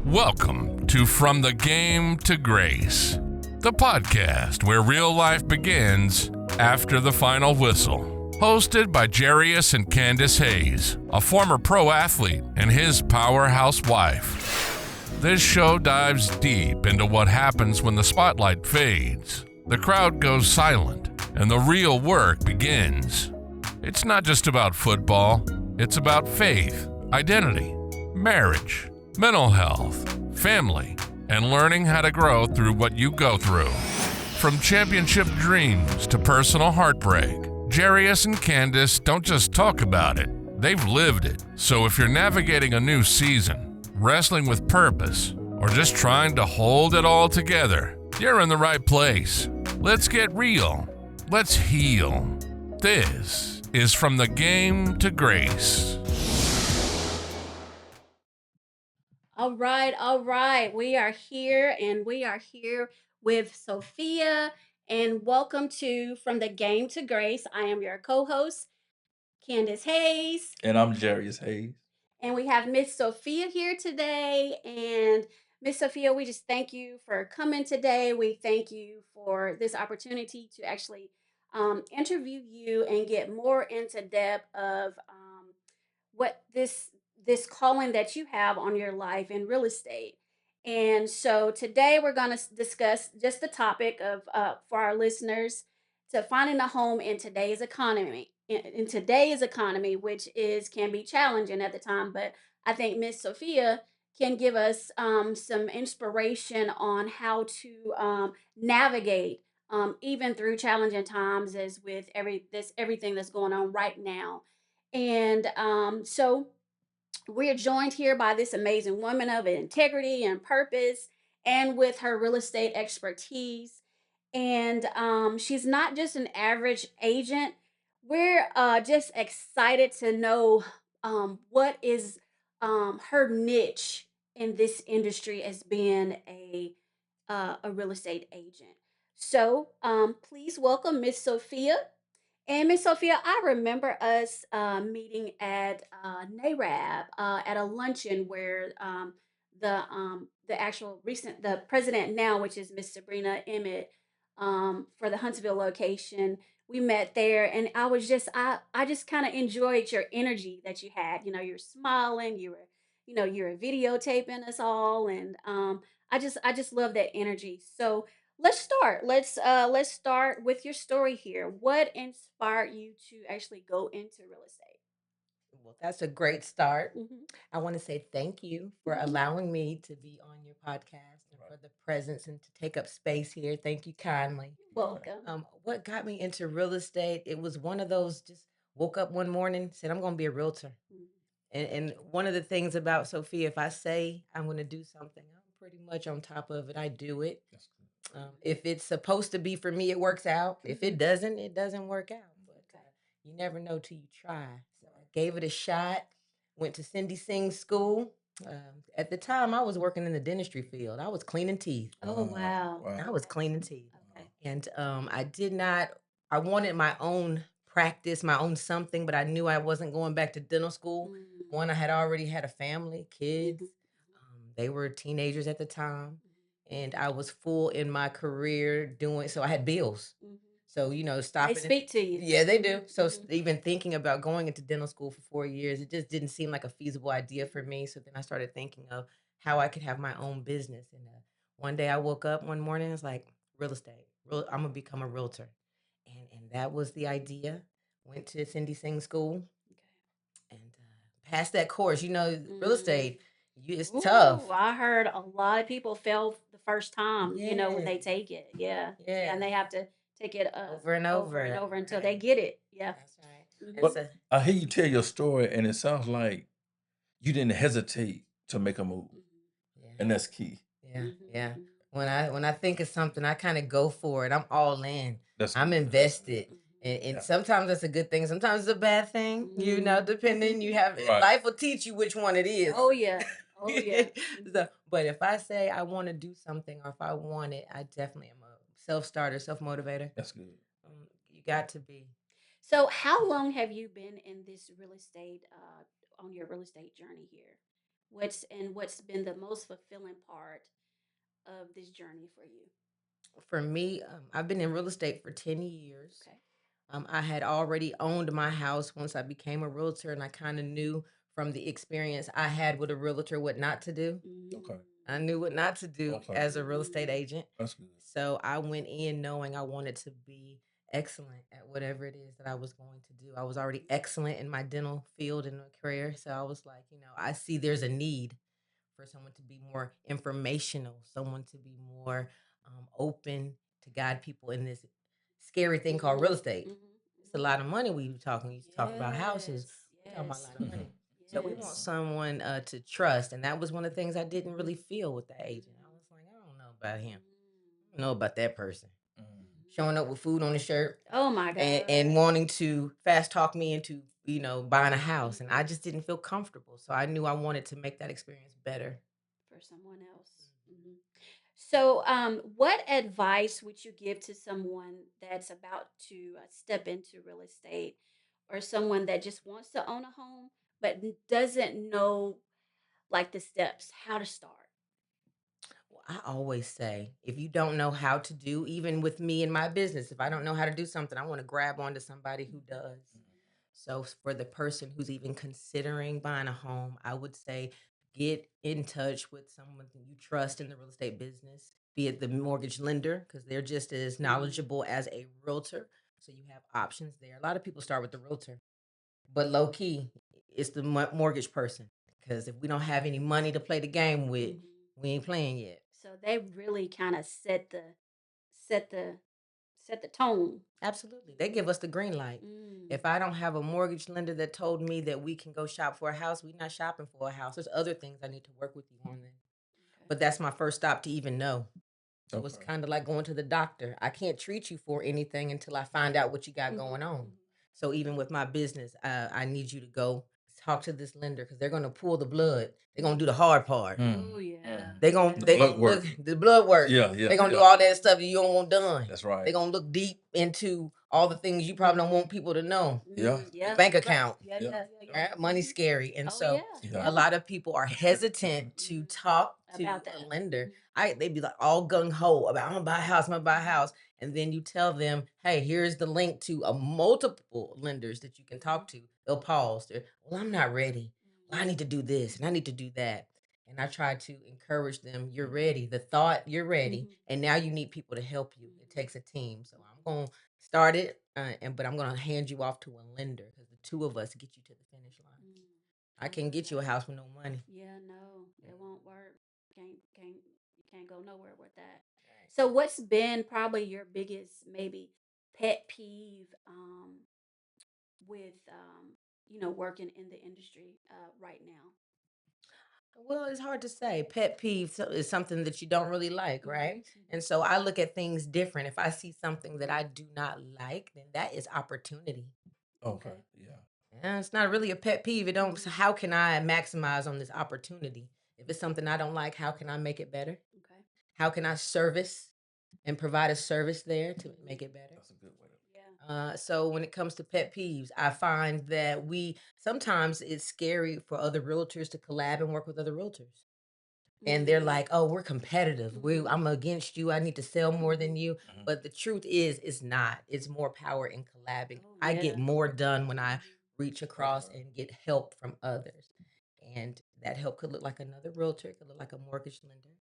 Welcome to From the Game to Grace, the podcast where real life begins after the final whistle. Hosted by Jarius and Candace Hayes, a former pro athlete and his powerhouse wife. This show dives deep into what happens when the spotlight fades, the crowd goes silent, and the real work begins. It's not just about football, it's about faith, identity, marriage, mental health, family, and learning how to grow through what you go through. From championship dreams to personal heartbreak, Jarius and Candace don't just talk about it, they've lived it. So if you're navigating a new season, wrestling with purpose, or just trying to hold it all together, you're in the right place. Let's get real. Let's heal. This is From the Game to Grace. All right. We are here with Sophia, and welcome to From the Game to Grace. I am your co-host, Candace Hayes. And I'm Jarius Hayes. And we have Miss Sophia here today. And Miss Sophia, we just thank you for coming today. We thank you for this opportunity to actually interview you and get more into depth of what this calling that you have on your life in real estate. And so today we're going to discuss just the topic of for our listeners to finding a home in today's economy. In today's economy, which is can be challenging at the time, but I think Miss Sophia can give us some inspiration on how to navigate even through challenging times, as with everything that's going on right now. And so we are joined here by this amazing woman of integrity and purpose, and with her real estate expertise. And she's not just an average agent. We're just excited to know what is her niche in this industry as being a real estate agent. So please welcome Miss Sophia. And Miss Sophia, I remember us meeting at NARAB at a luncheon where the actual recent the president now, which is Miss Sabrina Emmett, for the Huntsville location. We met there, and I just kind of enjoyed your energy that you had. You know, you're smiling, you were videotaping us all, and I just love that energy. So let's start. Let's start with your story here. What inspired you to actually go into real estate? Well, that's a great start. Hmm. I want to say thank you for Hmm. allowing me to be on your podcast and for the presence and to take up space here. Thank you kindly. Welcome. What got me into real estate? It was one of those just woke up one morning, said, I'm going to be a realtor. Mhm. And one of the things about Sophia, if I say I'm going to do something, I'm pretty much on top of it. I do it. That's good. If it's supposed to be for me, it works out. If it doesn't, it doesn't work out. But Okay. you never know till you try. So I gave it a shot. Went to Cindy Singh's school. At the time, I was working in the dentistry field. I was cleaning teeth. Oh wow. I was cleaning teeth, Okay. and I did not. I wanted my own practice, my own something, but I knew I wasn't going back to dental school. Mm. One, I had already had a family, kids. Mhm. They were teenagers at the time, and I was full in my career doing. So I had bills. Mhm. So They stopping. speak to you. Yeah, they do. So Mhm. even thinking about going into dental school for 4 years, it just didn't seem like a feasible idea for me. So then I started thinking of how I could have my own business. And one day I woke up one morning, it's like real estate. I'm gonna become a realtor, and that was the idea. Went to Cindy Singh School and passed that course. Real Okay. estate, it's Ooh, tough. I heard a lot of people fail the first time, when Yeah, they take it. Yeah. Yeah. yeah, And they have to take it over and over and over. over until they Right. get it. Yeah. That's right. And Hmm. But so, I hear you tell your story, and it sounds like you didn't hesitate to make a move, yeah. and that's key. Yeah, yeah. Hmm. When I think of something, I kind of go for it. I'm all in. That's I'm good. invested. And Yeah. sometimes that's a good thing. Sometimes it's a bad thing. Depending. You have Right. life will teach you which one it is. Oh yeah. Oh yeah. But if I say I want to do something, or if I want it, I definitely am a self starter, self motivator. That's good. You got to be. So how long have you been in this real estate on your real estate journey here? what's been the most fulfilling part of this journey for you? For me, I've been in real estate for 10 years. Okay. I had already owned my house once I became a realtor, and I kind of knew from the experience I had with a realtor what not to do. Okay. I knew what not to do Okay. as a real estate agent. That's good. So I went in knowing I wanted to be excellent at whatever it is that I was going to do. I was already excellent in my dental field and career. So I was like, I see there's a need for someone to be more informational, someone to be more open to guide people in this scary thing called real estate. It's a lot of money we talking. You talk about houses. We're talking about a lot of money. So we want someone to trust, and that was one of the things I didn't really feel with the agent. I was like, I don't know about him. I don't know about that person. Showing up with food on the shirt. Oh my God. And wanting to fast talk me into, buying a house. And I just didn't feel comfortable. So I knew I wanted to make that experience better. For someone else. So, what advice would you give to someone that's about to step into real estate, or someone that just wants to own a home but doesn't know like the steps, how to start? Well, I always say, if you don't know how to do, even with me in my business, if I don't know how to do something, I want to grab onto somebody who does. So for the person who's even considering buying a home, I would say get in touch with someone that you trust in the real estate business, be it the mortgage lender, because they're just as knowledgeable as a realtor. So you have options there. A lot of people start with the realtor, but low key, it's the mortgage person. Because if we don't have any money to play the game with, we ain't playing yet. So they really kind of set the set the tone. Absolutely. They give us the green light. If I don't have a mortgage lender that told me that we can go shop for a house, we're not shopping for a house. There's other things I need to work with you on then. But that's my first stop to even know. So it's kind of like going to the doctor. I can't treat you for anything until I find out what you got going on. So even with my business, I need you to go talk to this lender because they're going to pull the blood. They're going to do the hard part. Oh yeah. They're going to blood work. the blood work. Yeah. They're going to do all that stuff you don't want done. That's right. They're going to look deep into all the things you probably don't want people to know. Yeah. Your bank account. Yeah. Right? Money's scary. And so Yeah. a lot of people are hesitant to talk to About a that. lender. They'd be like all gung ho about, I'm gonna buy a house, I'm gonna buy a house. And then you tell them, hey, here's the link to a multiple lenders that you can talk to. They'll pause. Well, I'm not ready. Well, I need to do this and I need to do that. And I try to encourage them, you're ready. The thought, you're ready. And now you need people to help you. It takes a team. So I'm going to start it, but I'm going to hand you off to a lender because the two of us get you to the finish line. I can't get you a house with no money. Yeah, no, it won't work. You can't go nowhere with that. So what's been probably your biggest maybe pet peeve with working in the industry right now? Well, it's hard to say. Pet peeve is something that you don't really like, right? And so I look at things different. If I see something that I do not like, then that is opportunity. Okay. Yeah. And it's not really a pet peeve. It don't. So how can I maximize on this opportunity? If it's something I don't like, how can I make it better? Okay. How can I service and provide a service there to make it better? That's a good way to. So when it comes to pet peeves, I find that sometimes it's scary for other realtors to collab and work with other realtors. And they're like, oh, we're competitive. I'm against you. I need to sell more than you. But the truth is, it's not. It's more power in collabing. I get more done when I reach across and get help from others. And that help could look like another realtor, it could look like a mortgage lender.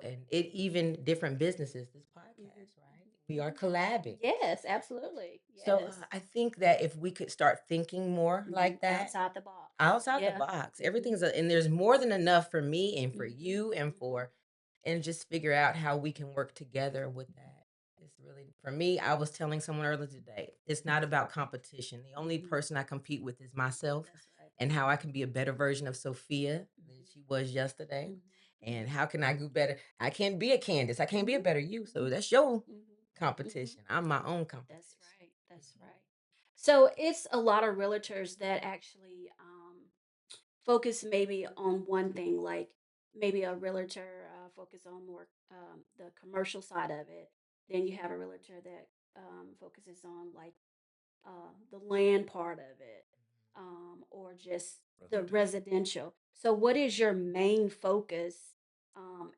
And it even different businesses, this podcast, right? We are collabing. Yes, absolutely. So Yes. I think that if we could start thinking more like that, outside the box. outside the box, everything's and there's more than enough for me and for you and just figure out how we can work together with that. It's really for me. I was telling someone earlier today, it's not about competition. The only person I compete with is myself. That's right. And how I can be a better version of Sophia than she was yesterday. And how can I do better? I can't be a Candace. I can't be a better you. So that's your competition. I'm my own competition. That's right. That's right. So it's a lot of realtors that actually focus maybe on one thing, like maybe a realtor focus on more the commercial side of it. Then you have a realtor that focuses on like the land part of it, or just the residential. So, what is your main focus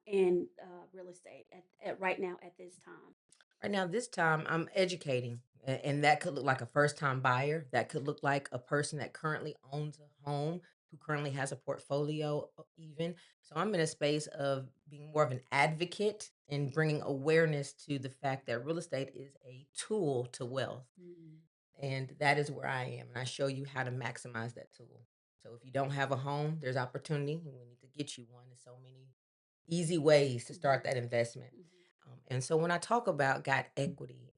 in real estate at right now at this time? Right now, this time I'm educating, and that could look like a first time buyer. That could look like a person that currently owns a home, who currently has a portfolio, even. So I'm in a space of being more of an advocate and bringing awareness to the fact that real estate is a tool to wealth. Mm, And that is where I am. And I show you how to maximize that tool. So if you don't have a home, there's opportunity. And we need to get you one. There's so many easy ways to start mhm, that investment. mhm, And so when I talk about got equity,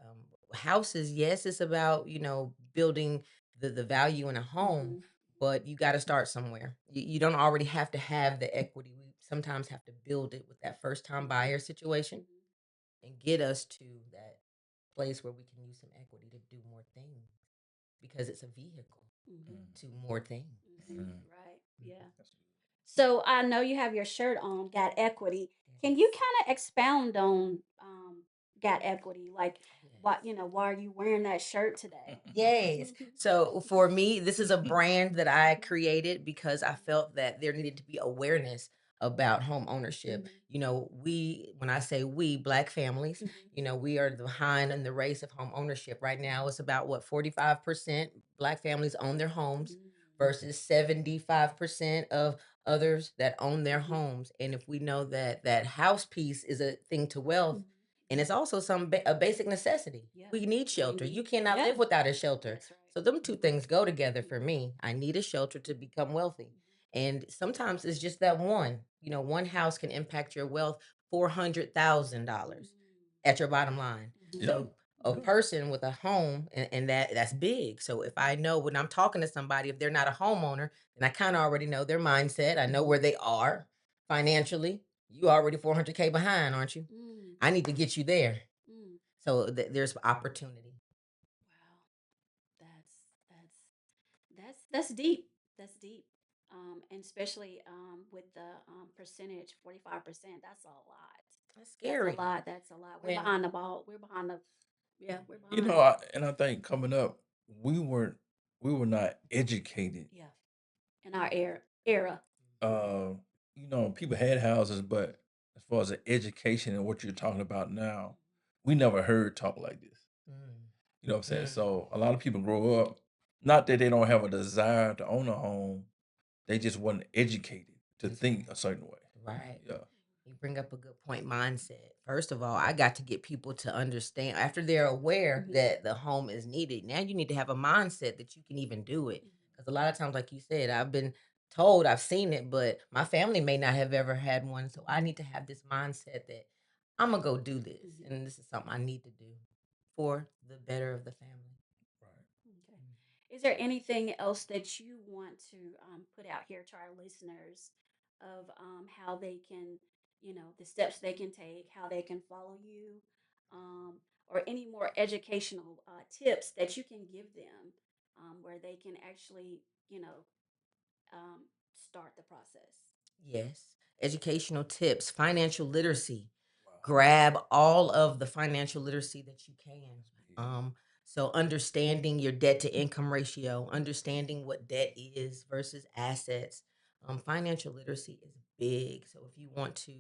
houses, yes, it's about, building the value in a home, mhm, but you got to start somewhere. You don't already have to have the equity. We sometimes have to build it with that first time mhm, buyer situation mhm, and get us to that place where we can use some equity to do more things because it's a vehicle mhm, Mm, to more things. mhm. mm. Right. Yeah. That's good. So I know you have your shirt on, Got Equity. Can you Yes. kind of expound on Got Equity? Like, Yes. why are you wearing that shirt today? Yes. So for me, this is a brand that I Mhm, created because I felt that there needed to be awareness about home ownership. mhm, When I say we, Black families, mhm, we are behind in the race of home ownership. Right now, it's about what, 45% Black families own their homes mhm, versus 75% of others that own their mhm, homes. And if we know that that house piece is a thing to wealth, mhm. and it's also a basic necessity. Yeah. We need shelter. Mhm. You cannot Yeah. live without a shelter. That's right. So them two things go together for Mhm, me. I need a shelter to become wealthy. mhm, And sometimes it's just that one. One house can impact your wealth $400,000 mm, at your bottom line. mhm, Yeah. So a Yeah. person with a home and that's big. So if I know when I'm talking to somebody, if they're not a homeowner, then I kind of already know their mindset. I know where they are financially. You already 400K behind, aren't you? mm, I need to get you there. mm. So there's opportunity. Wow. That's that's deep. That's deep. And especially with the percentage, 45%, that's a lot. That's That's a scary. lot. That's a lot. We're When behind the ball. We're behind the yeah, we're You behind. know, and I think coming up, we weren't, we were not educated. Yeah. In our era. Uh, people had houses, but as far as the education and what you're talking about now, we never heard talk like this. mm, You know what I'm saying? mm, So a lot of people grow up, not that they don't have a desire to own a home, they just wasn't educated to that's think a certain way. right. Yeah. You bring up a good point mindset. First of all, I got to get people to understand after they're aware Mhm, that the home is needed. Now you need to have a mindset that you can even do it. mhm, Because a lot of times, like you said, I've been told, I've seen it, but my family may not have ever had one. So I need to have this mindset that I'm going to go do this. mhm. And this is something I need to do for the better of the family. Right. Okay. Is there anything else that you want to put out here to our listeners of how they can, the steps they can take, how they can follow you, or any more educational tips that you can give them where they can actually, um, start the process? Yes. Educational tips, financial literacy. Wow. Grab all of the financial literacy that you can. Yeah. So understanding your debt to income ratio, understanding what debt is versus assets. Financial literacy is big. So if you want to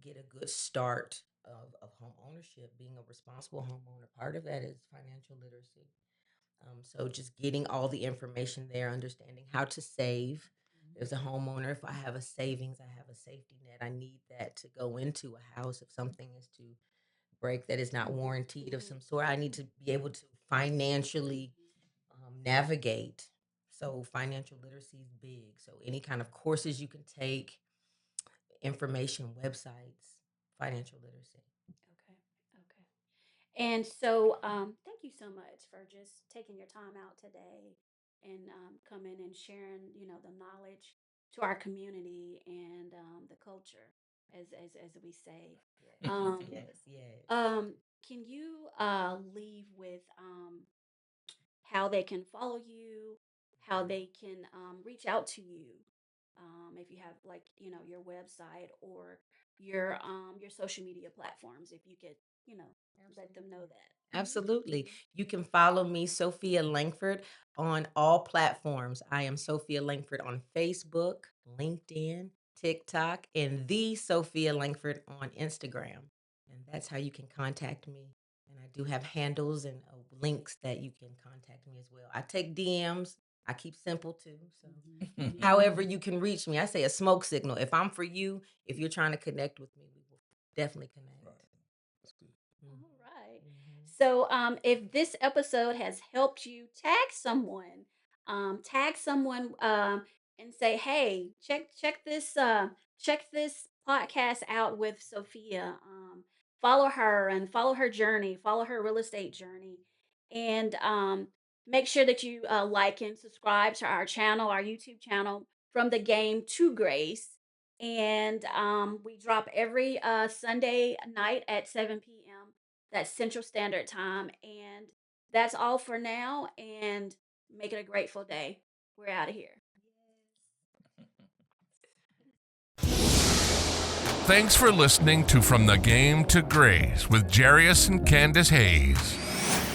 get a good start of home ownership, being a responsible homeowner, part of that is financial literacy. So just getting all the information there, understanding how to save. As a homeowner, if I have a savings, I have a safety net. I need that to go into a house if something is to break that is not Mhm, warranted of mhm, some sort. I need to be able to financially navigate. So financial literacy is big. So any kind of courses you can take, information, websites, financial literacy. Okay. Okay. And so, thank you so much for just taking your time out today and coming and sharing, the knowledge to our community and the culture, as we say. Yes, Um, yes, yes. um, can you leave with how they can follow you, how they can reach out to you, if you have like your website or your social media platforms, if you could let them know Absolutely. that. Absolutely. You can follow me, Sophia Langford, on all platforms. I am Sophia Langford on Facebook. LinkedIn, TikTok, and the Sophia Langford on Instagram. And that's how you can contact me. And I do have handles and links that you can contact me as well. I take DMs. I keep simple too. So however you can reach me, I say a smoke signal. If I'm for you, if you're trying to connect with me, we will definitely connect. Right. That's good. All right. So, if this episode has helped you, tag someone, and say, "Hey, check this podcast out with Sophia. Follow her and follow her journey, follow her real estate journey, and make sure that you like and subscribe to our channel, our YouTube channel, From the Game to Grace." And we drop every Sunday night at 7 p.m. That's Central Standard Time. And that's all for now. And make it a grateful day. We're out of here. Thanks for listening to From the Game to Grace with Jarius and Candace Hayes.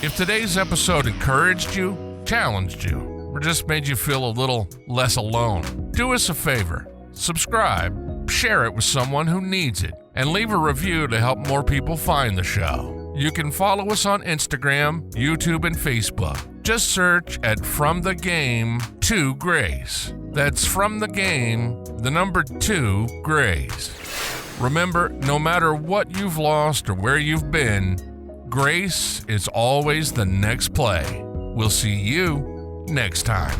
If today's episode encouraged you, challenged you, or just made you feel a little less alone, do us a favor. Subscribe, share it with someone who needs it, and leave a review to help more people find the show. You can follow us on Instagram, YouTube, and Facebook. Just search at From the Game to Grace. That's From the Game, the number 2, Grace. Remember, no matter what you've lost or where you've been, grace is always the next play. We'll see you next time.